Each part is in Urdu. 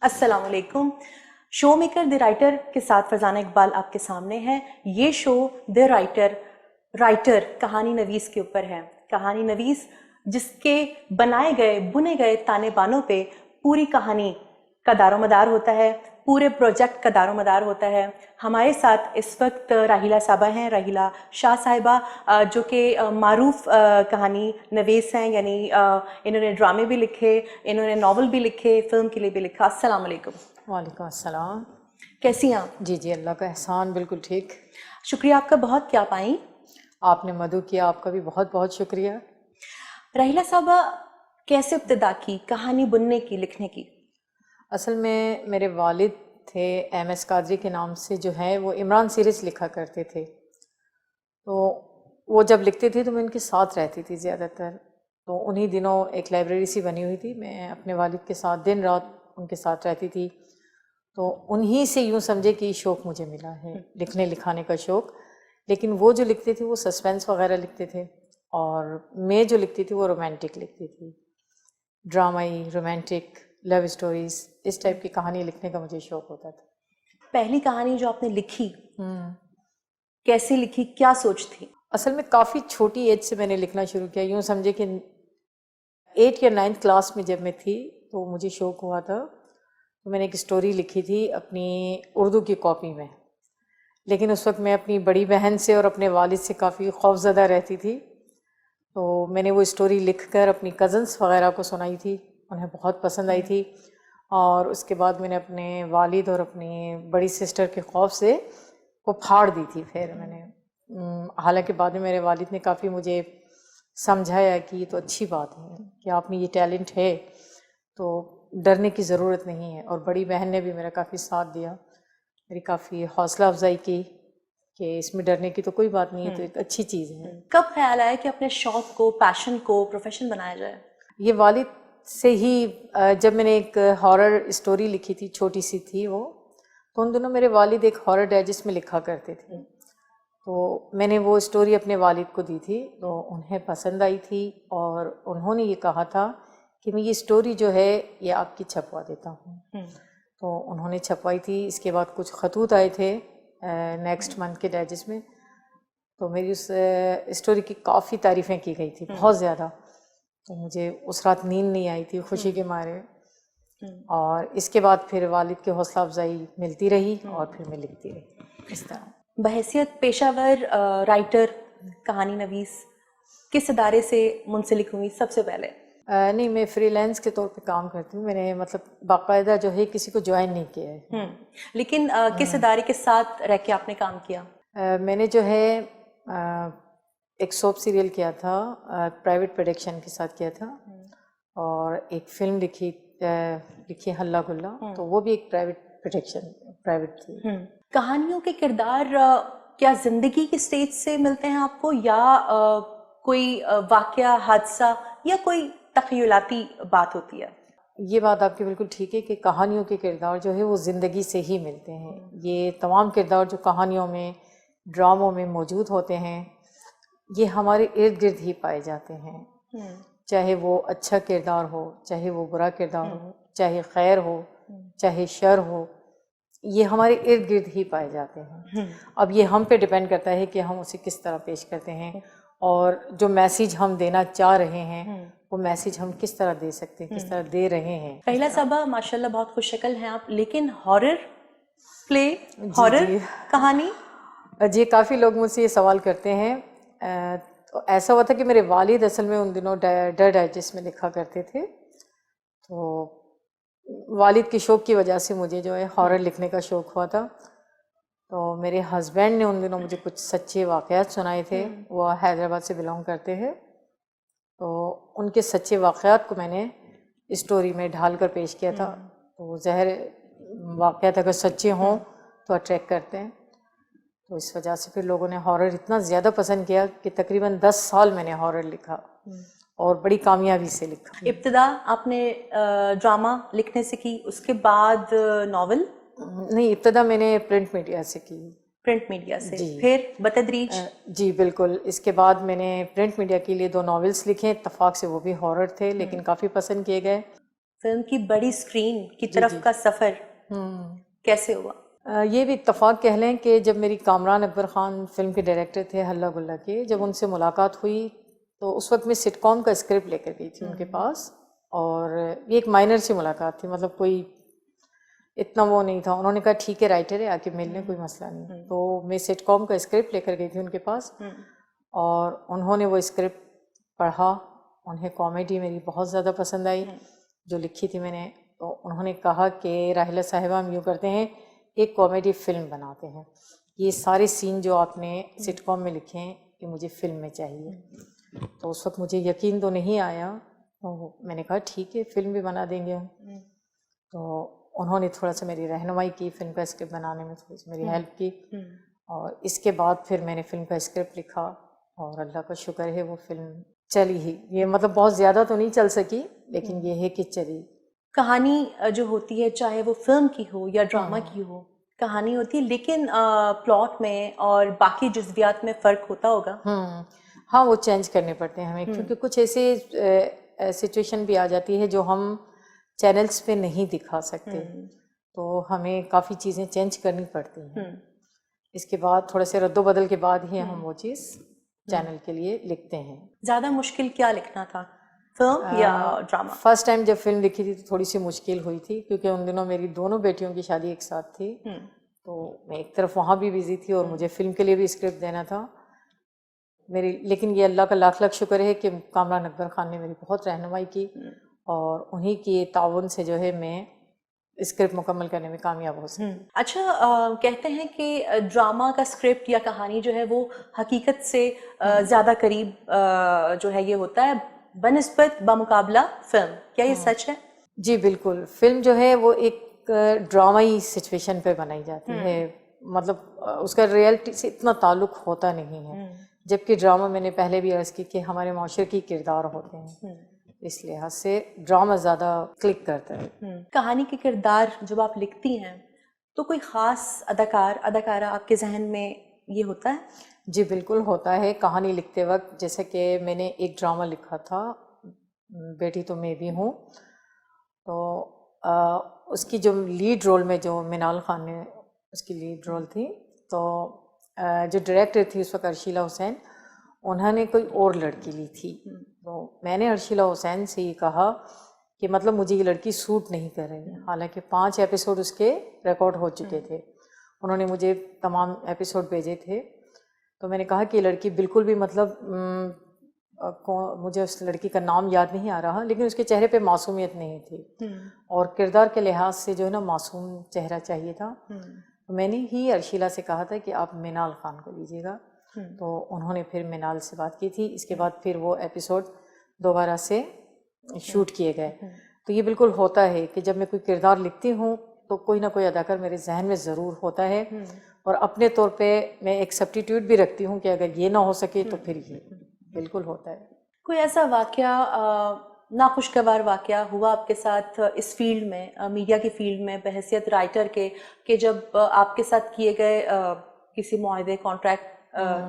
السلام علیکم. شو میکر دی رائٹر کے ساتھ فرزانہ اقبال آپ کے سامنے ہے. یہ شو دی رائٹر کہانی نویس کے اوپر ہے. کہانی نویس جس کے بنائے گئے بنے گئے تانے بانوں پہ پوری کہانی کا دار و مدار ہوتا ہے, پورے پروجیکٹ کا دار و مدار ہوتا ہے. ہمارے ساتھ اس وقت راحیلہ صاحبہ ہیں, راحیلہ شاہ صاحبہ, جو کہ معروف کہانی نویس ہیں. یعنی انہوں نے ڈرامے بھی لکھے, انہوں نے ناول بھی لکھے, فلم کے لیے بھی لکھا. السلام علیکم. وعلیکم السلام. کیسی ہیں آپ؟ جی اللہ کا احسان, بالکل ٹھیک. شکریہ آپ کا بہت کہ آپ آئیں. آپ نے مدعو کیا, آپ کا بھی بہت بہت شکریہ. راحیلہ صاحبہ کیسے ابتدا کی کہانی بننے کی, لکھنے کی؟ اصل میں میرے والد تھے ایم ایس قادری کے نام سے, جو ہے وہ عمران سیریز لکھا کرتے تھے. تو وہ جب لکھتے تھے تو میں ان کے ساتھ رہتی تھی زیادہ تر. تو انہی دنوں ایک لائبریری سی بنی ہوئی تھی, میں اپنے والد کے ساتھ دن رات ان کے ساتھ رہتی تھی. تو انہی سے یوں سمجھے کہ شوق مجھے ملا ہے, لکھنے لکھانے کا شوق. لیکن وہ جو لکھتے تھے وہ سسپینس وغیرہ لکھتے تھے, اور میں جو لکھتی تھی وہ رومانٹک لکھتی تھی, ڈرامائی, رومانٹک, لو اسٹوریز, اس ٹائپ کی کہانی لکھنے کا مجھے شوق ہوتا تھا. پہلی کہانی جو آپ نے لکھی کیسے لکھی, کیا سوچ تھی؟ اصل میں کافی چھوٹی ایج سے میں نے لکھنا شروع کیا. یوں سمجھے کہ 8 یا 9 کلاس میں جب میں تھی تو مجھے شوق ہوا تھا. تو میں نے ایک اسٹوری لکھی تھی اپنی اردو کی کاپی میں. لیکن اس وقت میں اپنی بڑی بہن سے اور اپنے والد سے کافی خوفزدہ رہتی تھی. تو میں نے وہ اسٹوری لکھ کر اپنی کزنس وغیرہ کو سنائی تھی, انہیں بہت پسند آئی تھی. اور اس کے بعد میں نے اپنے والد اور اپنی بڑی سسٹر کے خوف سے وہ پھاڑ دی تھی. پھر میں نے حالانکہ بعد میں میرے والد نے کافی مجھے سمجھایا کہ یہ تو اچھی بات ہے کہ آپ میں یہ ٹیلنٹ ہے, تو ڈرنے کی ضرورت نہیں ہے. اور بڑی بہن نے بھی میرا کافی ساتھ دیا, میری کافی حوصلہ افزائی کی کہ اس میں ڈرنے کی تو کوئی بات نہیں ہے, تو ایک اچھی چیز ہے. کب خیال آیا کہ اپنے شوق کو, پیشن کو پروفیشن بنایا جائے؟ یہ والد سے ہی. جب میں نے ایک ہارر اسٹوری لکھی تھی, چھوٹی سی تھی وہ, تو ان دنوں میرے والد ایک ہارر ڈائجسٹ میں لکھا کرتے تھے. تو میں نے وہ اسٹوری اپنے والد کو دی تھی, تو انہیں پسند آئی تھی, اور انہوں نے یہ کہا تھا کہ میں یہ اسٹوری جو ہے یہ آپ کی چھپوا دیتا ہوں. تو انہوں نے چھپوائی تھی. اس کے بعد کچھ خطوط آئے تھے نیکسٹ منتھ کے ڈائجسٹ میں. تو میری اس اسٹوری کی کافی تعریفیں کی گئی تھی, بہت زیادہ. تو مجھے اس رات نیند نہیں آئی تھی خوشی کے مارے. اور اس کے بعد پھر والد کی حوصلہ افزائی ملتی رہی, اور پھر میں لکھتی رہی اس طرح. بحیثیت پیشہ ور رائٹر, کہانی نویس, کس ادارے سے منسلک ہوئی سب سے پہلے؟ نہیں, میں فری لینس کے طور پہ کام کرتی ہوں. میں نے مطلب باقاعدہ جو ہے کسی کو جوائن نہیں کیا ہے. لیکن کس ادارے کے ساتھ رہ کے آپ نے کام کیا؟ میں نے جو ہے ایک سوپ سیریل کیا تھا, پرائیویٹ پروڈکشن کے ساتھ کیا تھا, اور ایک فلم لکھی ہلا گلا, تو وہ بھی ایک پرائیویٹ تھی. کہانیوں کے کردار کیا زندگی کی سٹیج سے ملتے ہیں آپ کو, یا کوئی واقعہ, حادثہ, یا کوئی تخیلاتی بات ہوتی ہے؟ یہ بات آپ کی بالکل ٹھیک ہے کہ کہانیوں کے کردار جو ہے وہ زندگی سے ہی ملتے ہیں. یہ تمام کردار جو کہانیوں میں, ڈراموں میں موجود ہوتے ہیں, یہ ہمارے ارد گرد ہی پائے جاتے ہیں. چاہے وہ اچھا کردار ہو, چاہے وہ برا کردار ہو, چاہے خیر ہو, چاہے شر ہو, یہ ہمارے ارد گرد ہی پائے جاتے ہیں. اب یہ ہم پہ ڈپینڈ کرتا ہے کہ ہم اسے کس طرح پیش کرتے ہیں, اور جو میسیج ہم دینا چاہ رہے ہیں وہ میسیج ہم کس طرح دے سکتے ہیں, کس طرح دے رہے ہیں. راحیلہ صاحبہ ماشاءاللہ بہت خوش شکل ہیں آپ, لیکن ہارر پلے, ہارر کہانی؟ جی, کافی لوگ مجھ سے یہ سوال کرتے ہیں. تو ایسا ہوا تھا کہ میرے والد اصل میں ان دنوں ڈر ڈائجسٹ میں لکھا کرتے تھے. تو والد کے شوق کی وجہ سے مجھے جو ہے ہارر لکھنے کا شوق ہوا تھا. تو میرے ہسبینڈ نے ان دنوں مجھے کچھ سچے واقعات سنائے تھے. وہ حیدرآباد سے بلانگ کرتے ہیں, تو ان کے سچے واقعات کو میں نے اسٹوری میں ڈھال کر پیش کیا تھا. تو ظاہر واقعات اگر سچے ہوں تو اٹریکٹ کرتے ہیں. تو اس وجہ سے پھر لوگوں نے ہارر اتنا زیادہ پسند کیا کہ تقریباً 10 سال میں نے ہارر لکھا, اور بڑی کامیابی سے لکھا. ابتدا آپ نے ڈرامہ لکھنے سے کی, اس کے بعد ناول؟ نہیں, ابتدا میں نے پرنٹ میڈیا سے کی. پرنٹ میڈیا سے, پھر بتدریج؟ جی بالکل. اس کے بعد میں نے پرنٹ میڈیا کے لیے 2 ناولس لکھے, اتفاق سے وہ بھی ہارر تھے لیکن کافی پسند کیے گئے. فلم کی بڑی اسکرین کی طرف کا سفر کیسے ہوا؟ یہ بھی اتفاق کہہ لیں کہ جب میری کامران اکبر خان فلم کے ڈائریکٹر تھے ہلہ گلہ کے، جب ان سے ملاقات ہوئی تو اس وقت میں سٹ کام کا اسکرپٹ لے کر گئی تھی ان کے پاس، اور یہ ایک مائنر سی ملاقات تھی، مطلب کوئی اتنا وہ نہیں تھا. انہوں نے کہا ٹھیک ہے رائٹر ہے، آ کے ملنے کوئی مسئلہ نہیں. تو میں سٹ کام کا اسکرپٹ لے کر گئی تھی ان کے پاس، اور انہوں نے وہ اسکرپٹ پڑھا. انہیں کامیڈی میری بہت زیادہ پسند آئی جو لکھی تھی میں نے. تو انہوں نے کہا کہ راحلہ صاحبہ ہم یوں کرتے ہیں، ایک کامیڈی فلم بناتے ہیں، یہ سارے سین جو آپ نے سٹ کام میں لکھے ہیں یہ مجھے فلم میں چاہیے. تو اس وقت مجھے یقین تو نہیں آیا، تو میں نے کہا ٹھیک ہے فلم بھی بنا دیں گے ہم. تو انہوں نے تھوڑا سا میری رہنمائی کی، فلم کا اسکرپٹ بنانے میں تھوڑی سی میری ہیلپ کی، اور اس کے بعد پھر میں نے فلم کا اسکرپٹ لکھا، اور اللہ کا شکر ہے وہ فلم چلی ہی. یہ مطلب بہت زیادہ تو نہیں چل سکی، لیکن یہ ہے کہ چلی. کہانی جو ہوتی ہے چاہے وہ فلم کی ہو یا ڈرامہ کی ہو، کہانی ہوتی ہے، لیکن پلاٹ میں اور باقی جزویات میں فرق ہوتا ہوگا. ہاں وہ چینج کرنے پڑتے ہیں ہمیں، کیونکہ کچھ ایسے سچویشن بھی آ جاتی ہے جو ہم چینلز پہ نہیں دکھا سکتے، تو ہمیں کافی چیزیں چینج کرنی پڑتی ہیں. اس کے بعد تھوڑے سے رد و بدل کے بعد ہی ہم وہ چیز چینل کے لیے لکھتے ہیں. زیادہ مشکل کیا لکھنا تھا، فلم یا ڈرامہ؟ فرسٹ ٹائم جب فلم لکھی تھی تو تھوڑی سی مشکل ہوئی تھی، کیونکہ ان دنوں میری دونوں بیٹیوں کی شادی ایک ساتھ تھی، تو میں ایک طرف وہاں بھی بزی تھی اور مجھے فلم کے لیے بھی اسکرپٹ دینا تھا لیکن یہ اللہ کا لاکھ لاکھ شکر ہے کہ کامران اکبر خان نے میری بہت رہنمائی کی، اور انہی کی تعاون سے جو ہے میں اسکرپٹ مکمل کرنے میں کامیاب ہو سکی. اچھا، کہتے ہیں کہ ڈرامہ کا اسکرپٹ یا کہانی جو ہے وہ حقیقت سے زیادہ قریب جو ہے یہ ہوتا ہے بنسبت بمقابلہ فلم، کیا یہ سچ ہے؟ جی بالکل. فلم جو ہے وہ ایک ڈرامائی سچویشن پہ بنائی جاتی ہے، مطلب اس کا ریئلٹی سے اتنا تعلق ہوتا نہیں ہے، جبکہ ڈرامہ میں نے پہلے بھی عرض کی کہ ہمارے معاشرے کی کردار ہوتے ہیں، اس لحاظ سے ڈرامہ زیادہ کلک کرتا ہے. کہانی کے کردار جب آپ لکھتی ہیں تو کوئی خاص اداکارہ آپ کے ذہن میں یہ ہوتا ہے؟ جی بالکل ہوتا ہے. کہانی لکھتے وقت جیسے کہ میں نے ایک ڈرامہ لکھا تھا بیٹی تو میں بھی ہوں، تو اس کی جو لیڈ رول میں جو منال خان نے اس کی لیڈ رول تھی، تو جو ڈائریکٹر تھی اس وقت ارشیلہ حسین، انہوں نے کوئی اور لڑکی لی تھی. تو میں نے ارشیلہ حسین سے یہ کہا کہ مطلب مجھے یہ لڑکی سوٹ نہیں کر رہی، حالانکہ 5 ایپیسوڈ اس کے ریکارڈ ہو چکے تھے، انہوں نے مجھے تمام ایپیسوڈ بھیجے تھے. تو میں نے کہا کہ یہ لڑکی بالکل بھی مطلب مجھے اس لڑکی کا نام یاد نہیں آ رہا، لیکن اس کے چہرے پہ معصومیت نہیں تھی، اور کردار کے لحاظ سے جو ہے نا معصوم چہرہ چاہیے تھا. تو میں نے ہی ارشیلہ سے کہا تھا کہ آپ منال خان کو لیجیے گا، تو انہوں نے پھر منال سے بات کی تھی. اس کے بعد پھر وہ ایپیسوڈ دوبارہ سے شوٹ کیے گئے. تو یہ بالکل ہوتا ہے کہ جب میں کوئی کردار لکھتی ہوں تو کوئی نہ کوئی اداکار میرے ذہن میں ضرور ہوتا ہے، اور اپنے طور پہ میں ایک سبسٹیٹیوٹ بھی رکھتی ہوں کہ اگر یہ نہ ہو سکے تو پھر یہ بالکل ہوتا ہے. کوئی ایسا واقعہ، ناخوشگوار واقعہ ہوا آپ کے ساتھ اس فیلڈ میں، میڈیا کی فیلڈ میں بحیثیت رائٹر کے، کہ جب آپ کے ساتھ کیے گئے کسی معاہدے کانٹریکٹ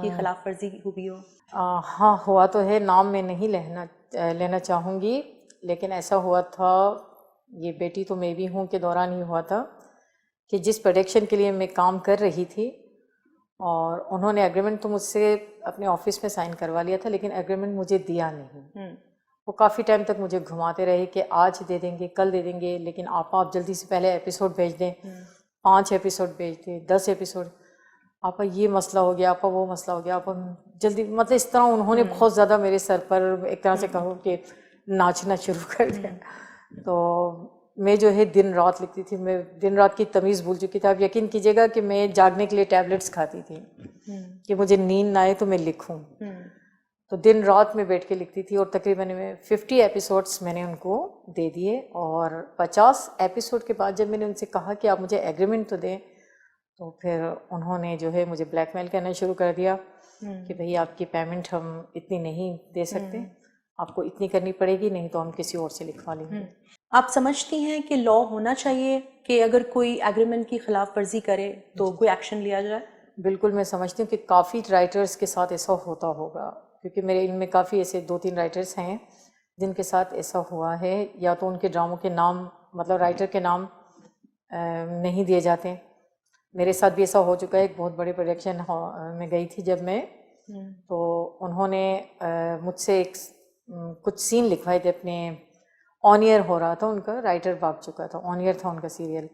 کی خلاف ورزی ہوئی ہو؟ ہاں ہوا تو ہے، نام میں نہیں لینا چاہوں گی، لیکن ایسا ہوا تھا، یہ بیٹی تو میں بھی ہوں کے دوران ہی ہوا تھا کہ جس پروڈکشن کے لیے میں کام کر رہی تھی، اور انہوں نے ایگریمنٹ تو مجھ سے اپنے آفس میں سائن کروا لیا تھا، لیکن ایگریمنٹ مجھے دیا نہیں. وہ کافی ٹائم تک مجھے گھماتے رہے کہ آج دے دیں گے، کل دے دیں گے، لیکن آپ جلدی سے پہلے ایپیسوڈ بھیج دیں. 5 ایپیسوڈ بھیج دیں، 10 ایپیسوڈ، آپ یہ مسئلہ ہو گیا، آپ وہ مسئلہ ہو گیا، آپ جلدی، مطلب اس طرح انہوں نے بہت زیادہ میرے سر پر ایک طرح سے کہو کہ ناچنا شروع کر دیا. تو میں جو ہے دن رات لکھتی تھی، میں دن رات کی تمیز بھول چکی تھی. آپ یقین کیجیے گا کہ میں جاگنے کے لیے ٹیبلٹس کھاتی تھی کہ مجھے نیند نہ آئے تو میں لکھوں. تو دن رات میں بیٹھ کے لکھتی تھی، اور تقریباً 50 ایپیسوڈس میں نے ان کو دے دیے. اور 50 ایپیسوڈ کے بعد جب میں نے ان سے کہا کہ آپ مجھے ایگریمنٹ تو دیں، تو پھر انہوں نے جو ہے مجھے بلیک میل کرنا شروع کر دیا کہ بھئی آپ کی پیمنٹ ہم اتنی نہیں دے سکتے، آپ کو اتنی کرنی پڑے گی، نہیں تو ہم کسی اور سے لکھوا لیں گے. آپ سمجھتی ہیں کہ لا ہونا چاہیے کہ اگر کوئی ایگریمنٹ کی خلاف ورزی کرے تو کوئی ایکشن لیا جائے؟ بالکل، میں سمجھتی ہوں کہ کافی رائٹرز کے ساتھ ایسا ہوتا ہوگا، کیونکہ میرے علم میں کافی ایسے 2-3 رائٹرز ہیں جن کے ساتھ ایسا ہوا ہے یا تو ان کے ڈراموں کے نام مطلب رائٹر کے نام نہیں دیے جاتے. میرے ساتھ بھی ایسا ہو چکا ہے. ایک بہت بڑے پروڈکشن میں گئی تھی جب میں, تو انہوں نے مجھ سے کچھ سین لکھوائے تھے اپنے. آن ایئر ہو رہا تھا ان کا, رائٹر بھاگ چکا تھا, آن ایئر تھا ان کا سیریل.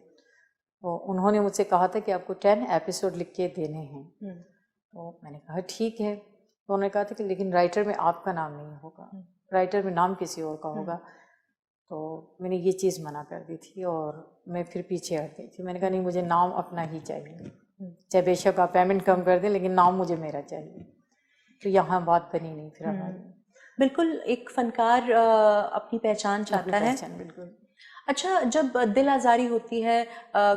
تو انہوں نے مجھ سے کہا تھا کہ آپ کو 10 ایپیسوڈ لکھ کے دینے ہیں. تو میں نے کہا ٹھیک ہے. تو انہوں نے کہا تھا کہ لیکن رائٹر میں آپ کا نام نہیں ہوگا, رائٹر میں نام کسی اور کا ہوگا. تو میں نے یہ چیز منع کر دی تھی اور میں پھر پیچھے ہٹ گئی تھی. میں نے کہا نہیں, مجھے نام اپنا ہی چاہیے, چاہے بے شک آپ پیمنٹ کم کر دیں لیکن نام مجھے میرا چاہیے. تو یہاں بات بنی نہیں پھر ہماری. بالکل, ایک فنکار اپنی پہچان چاہتا ہے. بالکل. اچھا, جب دل آزاری ہوتی ہے,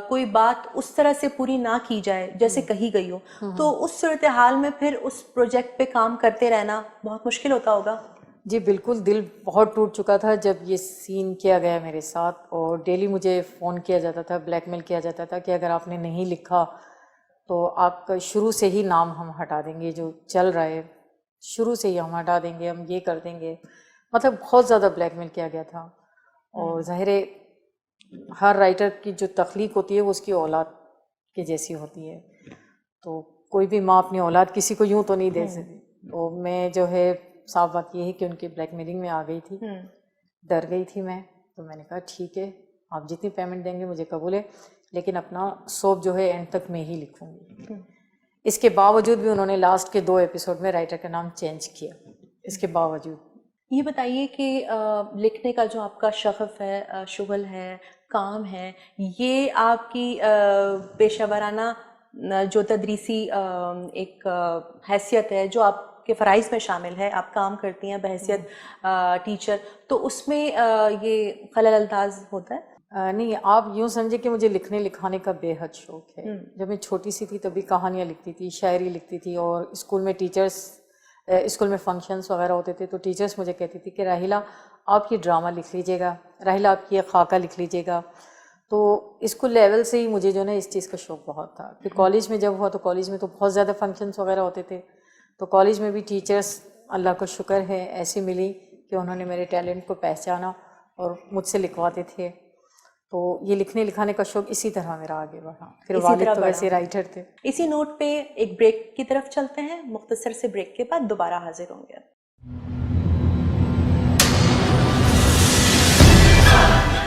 کوئی بات اس طرح سے پوری نہ کی جائے جیسے کہی گئی ہو, تو اس صورتحال میں پھر اس پروجیکٹ پہ کام کرتے رہنا بہت مشکل ہوتا ہوگا. جی بالکل, دل بہت ٹوٹ چکا تھا جب یہ سین کیا گیا میرے ساتھ. اور ڈیلی مجھے فون کیا جاتا تھا, بلیک میل کیا جاتا تھا کہ اگر آپ نے نہیں لکھا تو آپ کا شروع سے ہی نام ہم ہٹا دیں گے, جو چل رہا ہے شروع سے ہی ہم ہٹا دیں گے, ہم یہ کر دیں گے. مطلب بہت زیادہ بلیک میل کیا گیا تھا. اور ظاہر ہے ہر رائٹر کی جو تخلیق ہوتی ہے وہ اس کی اولاد کے جیسی ہوتی ہے. تو کوئی بھی ماں اپنی اولاد کسی کو یوں تو نہیں دے سکتی. تو میں جو ہے, صاف بات یہ ہے کہ ان کی بلیک میلنگ میں آ گئی تھی, ڈر گئی تھی میں. تو میں نے کہا ٹھیک ہے, آپ جتنی پیمنٹ دیں گے مجھے قبول ہے, لیکن اپنا سوپ جو ہے اینڈ تک میں ہی لکھوں گی. اس کے باوجود بھی انہوں نے لاسٹ کے 2 ایپیسوڈ میں رائٹر کا نام چینج کیا. اس کے باوجود یہ بتائیے کہ لکھنے کا جو آپ کا شغف ہے, شغل ہے, کام ہے, یہ آپ کی پیشہ ورانہ جو تدریسی ایک حیثیت ہے جو آپ کے فرائض میں شامل ہے, آپ کام کرتی ہیں بحیثیت ٹیچر, تو اس میں یہ خلل انداز ہوتا ہے؟ نہیں, آپ یوں سمجھے کہ مجھے لکھنے لکھانے کا بے حد شوق ہے. جب میں چھوٹی سی تھی تبھی کہانیاں لکھتی تھی, شاعری لکھتی تھی. اور اسکول میں اسکول میں فنکشنس وغیرہ ہوتے تھے تو ٹیچرس مجھے کہتی تھی کہ راحیلہ آپ یہ ڈرامہ لکھ لیجیے گا, راحیلہ آپ یہ خاکہ لکھ لیجیے گا. تو اسکول لیول سے ہی مجھے جو ہے نا اس چیز کا شوق بہت تھا. پھر کالج میں جب ہوا تو کالج میں تو بہت زیادہ فنکشنس وغیرہ ہوتے تھے. تو کالج میں بھی ٹیچرس اللہ کا شکر ہے ایسی ملی کہ انہوں نے میرے ٹیلنٹ کو پہچانا اور مجھ سے لکھواتے تھے. تو یہ لکھنے لکھانے کا شوق اسی طرح میرا آگے بڑھا. پھر والد تو ویسے رائٹر تھے. اسی نوٹ پہ ایک بریک کی طرف چلتے ہیں, مختصر سے بریک کے بعد دوبارہ حاضر ہوں گے.